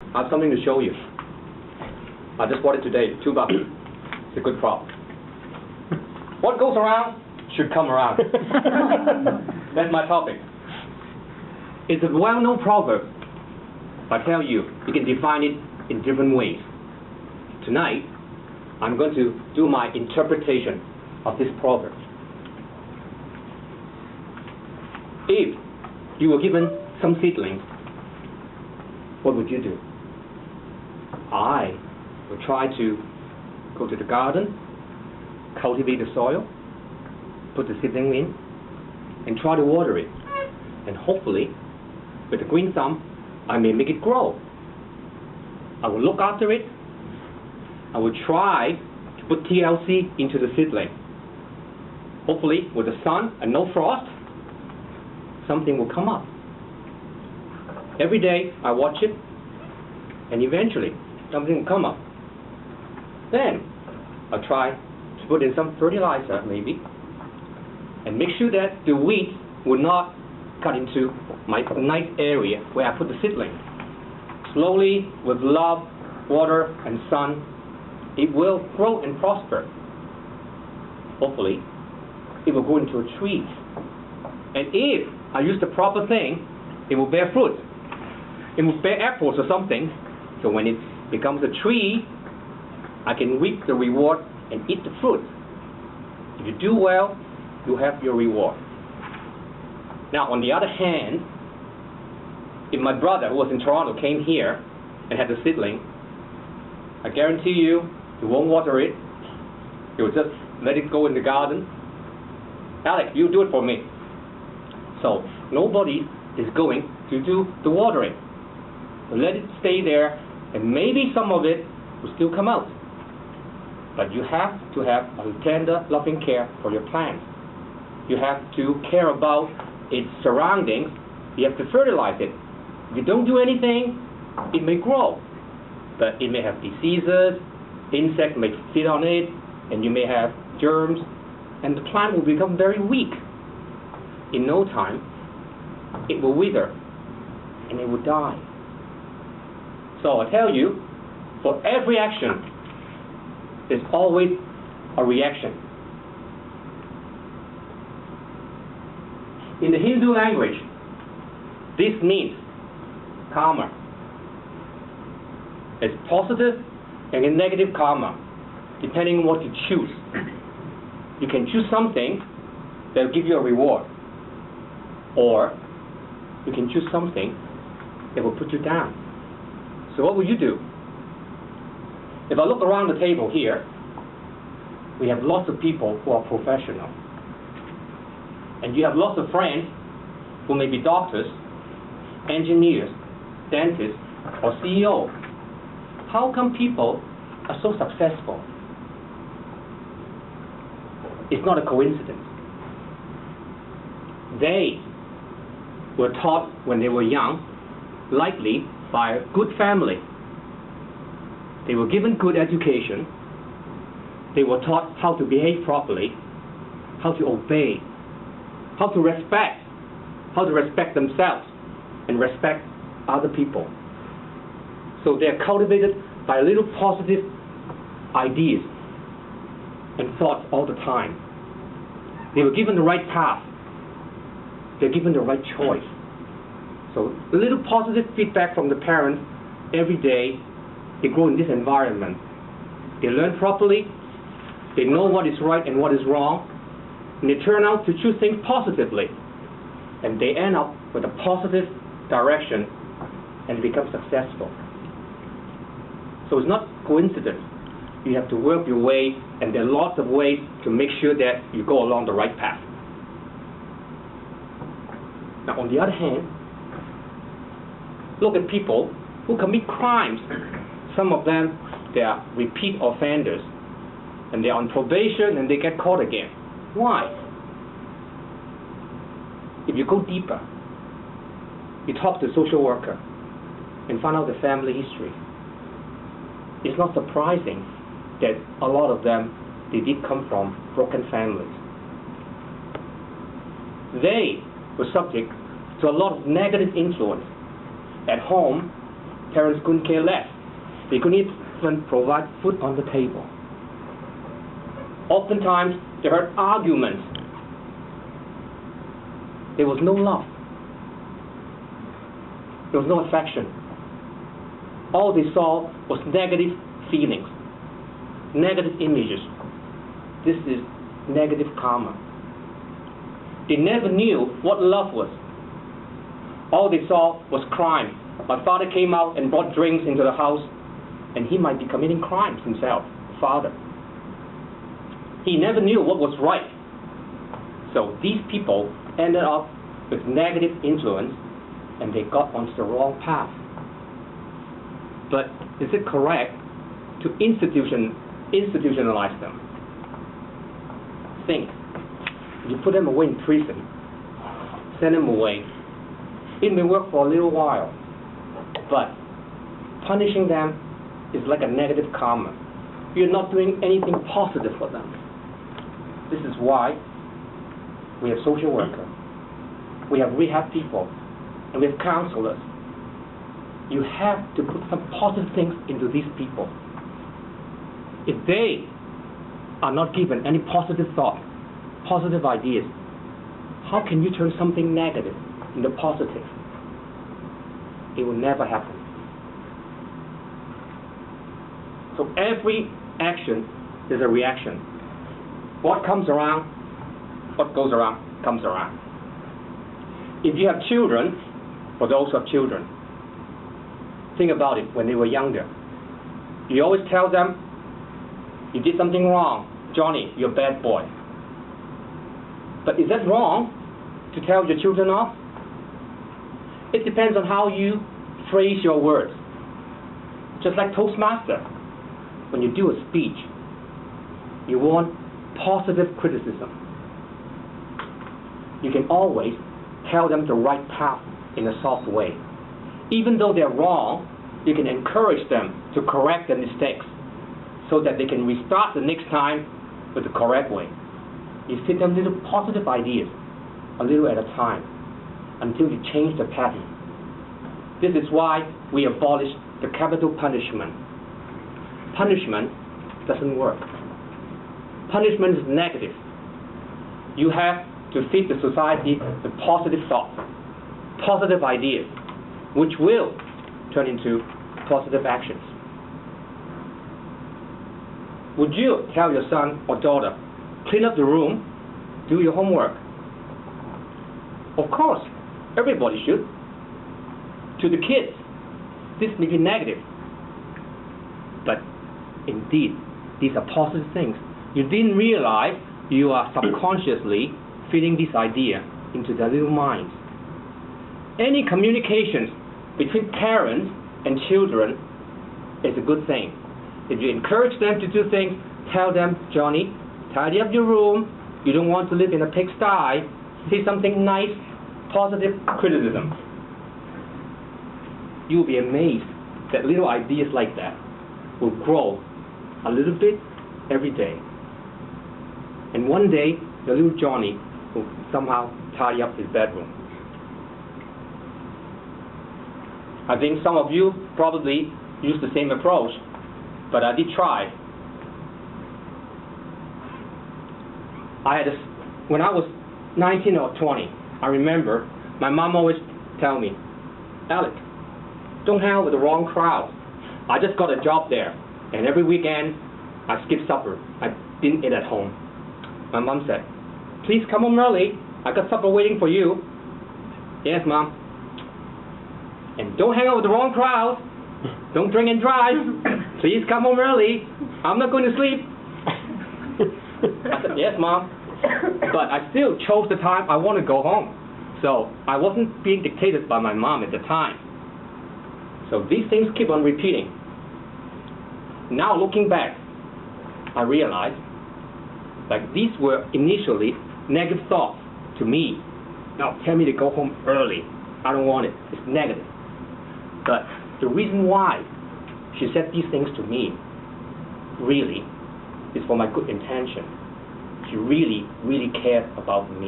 I have something to show you. I just bought it today, $2. It's a good prop. What goes around should come around. That's my topic. It's a well-known proverb. I tell you, you can define it in different ways. Tonight, I'm going to do my interpretation of this proverb. If you were given some seedlings, what would you do? I would try to go to the garden, cultivate the soil, put the seedling in, and try to water it. And hopefully, with a green thumb, I may make it grow. I will look after it. I will try to put TLC into the seedling. Hopefully, with the sun and no frost, something will come up. Every day, I watch it, and eventually, something will come up. Then, I'll try to put in some fertilizer, maybe, and make sure that the weeds will not cut into my nice area where I put the seedling. Slowly, with love, water, and sun, it will grow and prosper. Hopefully, it will grow into a tree. And if I use the proper thing, it will bear fruit. It will bear apples or something. So when it becomes a tree, I can reap the reward and eat the fruit. If you do well, you have your reward. Now, on the other hand, if my brother, who was in Toronto, came here and had a seedling, I guarantee you, he won't water it. He will just let it go in the garden. Alex, you do it for me. So, nobody is going to do the watering. Let it stay there, and maybe some of it will still come out. But you have to have a tender, loving care for your plant. You have to care about its surroundings. You have to fertilize it. If you don't do anything, it may grow. But it may have diseases, insects may feed on it, and you may have germs, and the plant will become very weak. In no time, it will wither, and it will die. So I tell you, for every action, there's always a reaction. In the Hindu language, this means karma. It's positive and a negative karma, depending on what you choose. You can choose something that will give you a reward, or you can choose something that will put you down. So what will you do? If I look around the table here, we have lots of people who are professional. And you have lots of friends who may be doctors, engineers, dentists, or CEO. How come people are so successful? It's not a coincidence. They were taught when they were young, likely by a good family. They were given good education. They were taught how to behave properly, how to obey, how to respect themselves and respect other people. So they're cultivated by little positive ideas and thoughts all the time. They were given the right path. They're given the right choice. So a little positive feedback from the parents every day. They grow in this environment. They learn properly. They know what is right and what is wrong. And they turn out to choose things positively. And they end up with a positive direction and become successful. So it's not coincidence. You have to work your way, and there are lots of ways to make sure that you go along the right path. Now, on the other hand, look at people who commit crimes. Some of them, they are repeat offenders, and they're on probation and they get caught again. Why? If you go deeper, you talk to a social worker and find out the family history. It's not surprising that a lot of them, they did come from broken families. They were subject to a lot of negative influence at home parents couldn't care less. They couldn't even provide food on the table. Oftentimes, they heard arguments. There was no love. There was no affection. All they saw was negative feelings, negative images. This is negative karma. They never knew what love was. All they saw was crime. My father came out and brought drinks into the house, and he might be committing crimes himself, father. He never knew what was right. So these people ended up with negative influence, and they got onto the wrong path. But is it correct to institutionalize them? Think. You put them away in prison, send them away. It may work for a little while, but punishing them is like a negative karma. You're not doing anything positive for them. This is why we have social workers, we have rehab people, and we have counselors. You have to put some positive things into these people. If they are not given any positive thought, positive ideas, how can you turn something negative into positive? It will never happen. So every action is a reaction. What comes around, what goes around, comes around. If you have children, or those who have children, think about it when they were younger. You always tell them, you did something wrong. Johnny, you're a bad boy. But is that wrong to tell your children off? It depends on how you phrase your words. Just like Toastmaster, when you do a speech, you want positive criticism. You can always tell them the right path in a soft way. Even though they're wrong, you can encourage them to correct their mistakes so that they can restart the next time with the correct way. You feed them little positive ideas, a little at a time, until you change the pattern. This is why we abolish the capital punishment. Punishment doesn't work. Punishment is negative. You have to feed the society with positive thoughts, positive ideas, which will turn into positive actions. Would you tell your son or daughter, clean up the room, do your homework? Of course, everybody should. To the kids, this may be negative, but indeed, these are positive things. You didn't realize you are subconsciously feeding this idea into their little minds. Any communications between parents and children is a good thing. If you encourage them to do things, tell them, Johnny, tidy up your room, you don't want to live in a pigsty, say something nice, positive criticism. You'll be amazed that little ideas like that will grow a little bit every day. And one day, the little Johnny will somehow tidy up his bedroom. I think some of you probably use the same approach, but I did try. When I was 19 or 20, I remember my mom always tell me, Alec, don't hang out with the wrong crowd. I just got a job there, and every weekend I skipped supper. I didn't eat at home. My mom said, please come home early. I got supper waiting for you. Yes, Mom. And don't hang out with the wrong crowd. Don't drink and drive. Please come home early. I'm not going to sleep. I said, yes, Mom. But I still chose the time I want to go home. So I wasn't being dictated by my mom at the time. So these things keep on repeating. Now looking back, I realized like these were initially negative thoughts to me. Now tell me to go home early. I don't want it. It's negative. But the reason why she said these things to me really is for my good intention. She really, really cared about me.